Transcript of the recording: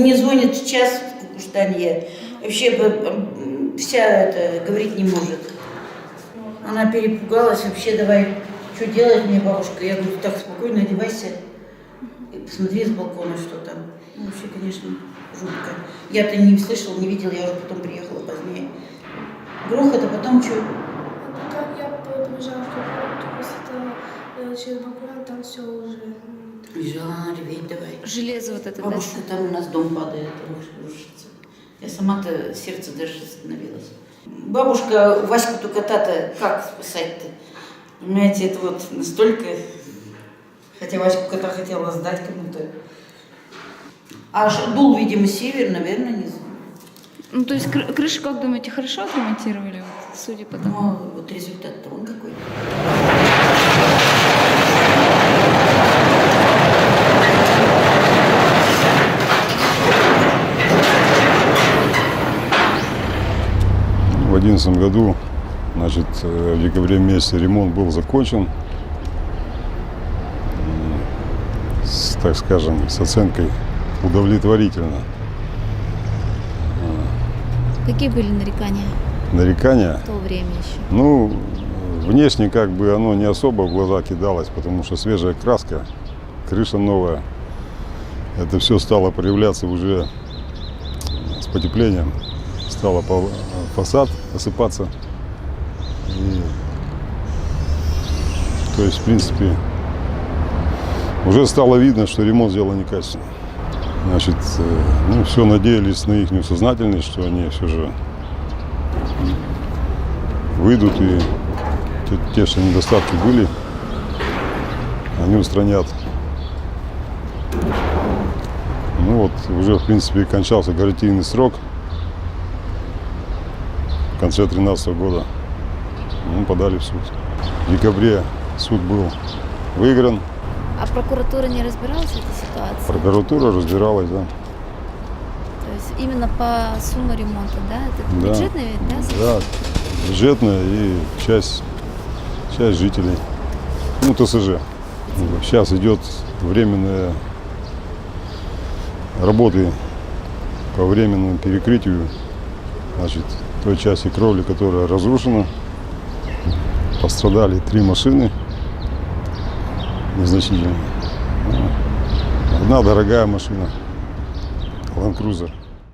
мне звонит час кукуштанья. Вообще вся это говорить не может. Она перепугалась, вообще давай, что делать мне бабушка? Я говорю, так, спокойно одевайся и посмотри с балкона, что там. Ну, вообще, конечно, жутко. Я-то не слышала, не видела, я уже потом приехала позднее. Грохот, а потом что? Потом я побежала в комнату, после того, через балкон, там все уже. Бежала реветь давай. Железо вот это, Бабушка, там у нас дом падает, рушится. Я сама-то, сердце даже остановилось. Бабушка, Ваську только тата, как спасать-то? Понимаете, это вот настолько... Хотя Ваську кота хотела сдать кому-то. А дул, видимо, север, наверное, не знаю. Ну, то есть крышу, как думаете, хорошо отремонтировали, вот, судя по тому? Ну, вот результат-то он какой. В 2011 году, значит, в декабре месяце ремонт был закончен, так скажем, с оценкой удовлетворительно. Какие были нарекания Нарекания, в то время еще? ну, внешне как бы оно не особо в глаза кидалось, потому что свежая краска, крыша новая. Это все стало проявляться уже с потеплением. Стало фасад осыпаться. И, то есть, в принципе, уже стало видно, что ремонт сделан некачественно. Значит, ну, все надеялись на их сознательность, что они все же выйдут и те, что недостатки были, они устранят. Ну вот, уже, в принципе, кончался гарантийный срок. В конце 2013 года мы подали в суд. В декабре суд был выигран. А прокуратура не разбиралась в этой ситуации? Прокуратура разбиралась, да. То есть именно по сумме ремонта, да? Это Да. бюджетный ведь, да? Да, бюджетная и часть жителей. Ну, ТСЖ. Сейчас идет временные работы по временному перекрытию, значит, той части кровли, которая разрушена. Пострадали 3 машины незначительно. Одна дорогая машина, Land Cruiser.